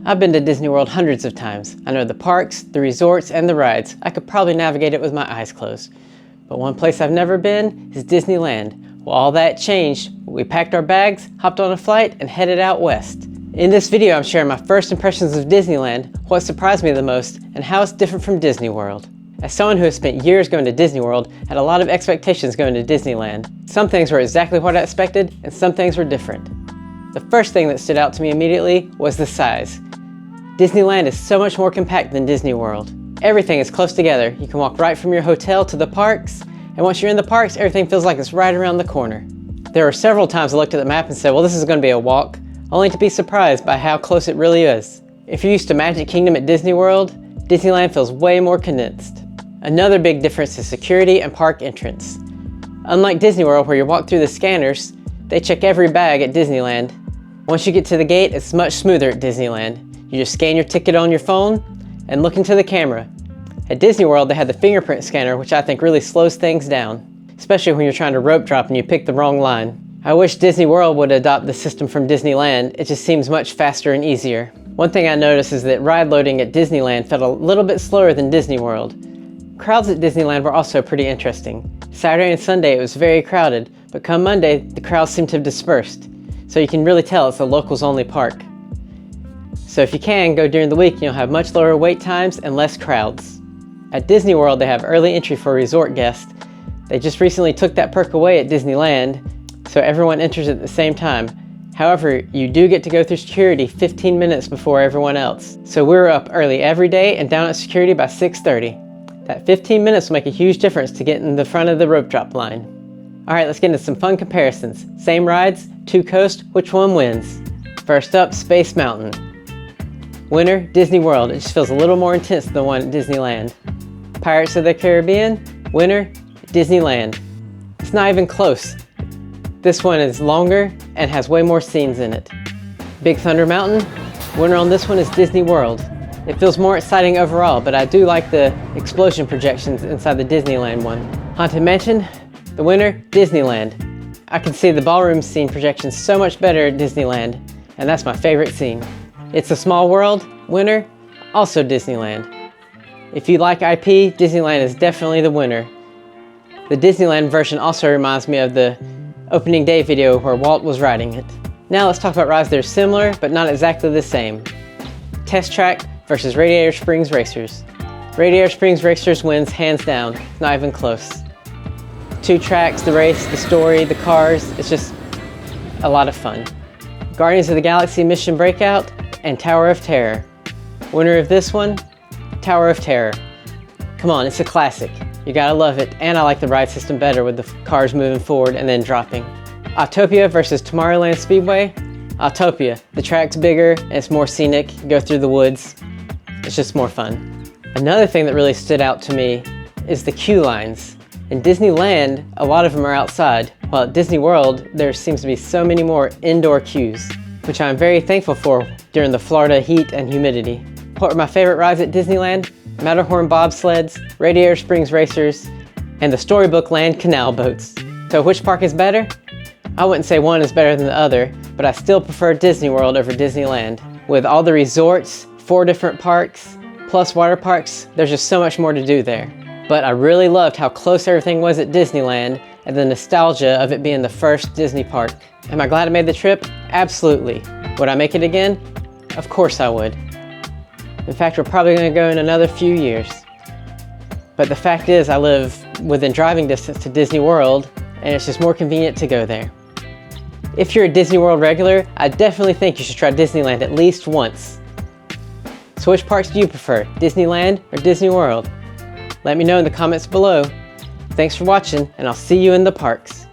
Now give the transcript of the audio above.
I've been to Disney World hundreds of times. I know the parks, the resorts, and the rides. I could probably navigate it with my eyes closed. But one place I've never been is Disneyland. Well, all that changed. We packed our bags, hopped on a flight, and headed out west. In this video, I'm sharing my first impressions of Disneyland, what surprised me the most, and how it's different from Disney World. As someone who has spent years going to Disney World, I had a lot of expectations going to Disneyland. Some things were exactly what I expected, and some things were different. The first thing that stood out to me immediately was the size. Disneyland is so much more compact than Disney World. Everything is close together. You can walk right from your hotel to the parks, and once you're in the parks, everything feels like it's right around the corner. There were several times I looked at the map and said, well, this is going to be a walk, only to be surprised by how close it really is. If you're used to Magic Kingdom at Disney World, Disneyland feels way more condensed. Another big difference is security and park entrance. Unlike Disney World, where you walk through the scanners, they check every bag at Disneyland. Once you get to the gate, it's much smoother at Disneyland. You just scan your ticket on your phone and look into the camera. At Disney World, they had the fingerprint scanner, which I think really slows things down, especially when you're trying to rope drop and you pick the wrong line. I wish Disney World would adopt the system from Disneyland. It just seems much faster and easier. One thing I noticed is that ride loading at Disneyland felt a little bit slower than Disney World. Crowds at Disneyland were also pretty interesting. Saturday and Sunday it was very crowded, but come Monday, the crowds seemed to have dispersed. So you can really tell it's a locals only park. So if you can, go during the week and you'll have much lower wait times and less crowds. At Disney World, they have early entry for resort guests. They just recently took that perk away at Disneyland, so everyone enters at the same time. However, you do get to go through security 15 minutes before everyone else. So we were up early every day and down at security by 6:30. That 15 minutes will make a huge difference to get in the front of the rope drop line. All right, let's get into some fun comparisons. Same rides, two coasts, which one wins? First up, Space Mountain. Winner, Disney World. It just feels a little more intense than the one at Disneyland. Pirates of the Caribbean. Winner, Disneyland. It's not even close. This one is longer and has way more scenes in it. Big Thunder Mountain. Winner on this one is Disney World. It feels more exciting overall, but I do like the explosion projections inside the Disneyland one. Haunted Mansion. The winner, Disneyland. I can see the ballroom scene projections so much better at Disneyland, and that's my favorite scene. It's a Small World. Winner, also Disneyland. If you like IP, Disneyland is definitely the winner. The Disneyland version also reminds me of the opening day video where Walt was riding it. Now let's talk about rides that are similar, but not exactly the same. Test Track versus Radiator Springs Racers. Radiator Springs Racers wins hands down, it's not even close. Two tracks, the race, the story, the cars, it's just a lot of fun. Guardians of the Galaxy Mission Breakout and Tower of Terror. Winner of this one, Tower of Terror. Come on, it's a classic. You gotta love it, and I like the ride system better with the cars moving forward and then dropping. Autopia versus Tomorrowland Speedway. Autopia, the track's bigger and it's more scenic, you go through the woods. It's just more fun. Another thing that really stood out to me is the queue lines. In Disneyland, a lot of them are outside, while at Disney World, there seems to be so many more indoor queues, which I'm very thankful for during the Florida heat and humidity. What were my favorite rides at Disneyland? Matterhorn bobsleds, Radiator Springs Racers, and the Storybook Land canal boats. So which park is better? I wouldn't say one is better than the other, but I still prefer Disney World over Disneyland. With all the resorts, 4 different parks, plus water parks, there's just so much more to do there. But I really loved how close everything was at Disneyland and the nostalgia of it being the first Disney park. Am I glad I made the trip? Absolutely. Would I make it again? Of course I would. In fact, we're probably going to go in another few years. But the fact is, I live within driving distance to Disney World, and it's just more convenient to go there. If you're a Disney World regular, I definitely think you should try Disneyland at least once. So which parks do you prefer, Disneyland or Disney World? Let me know in the comments below. Thanks for watching, and I'll see you in the parks.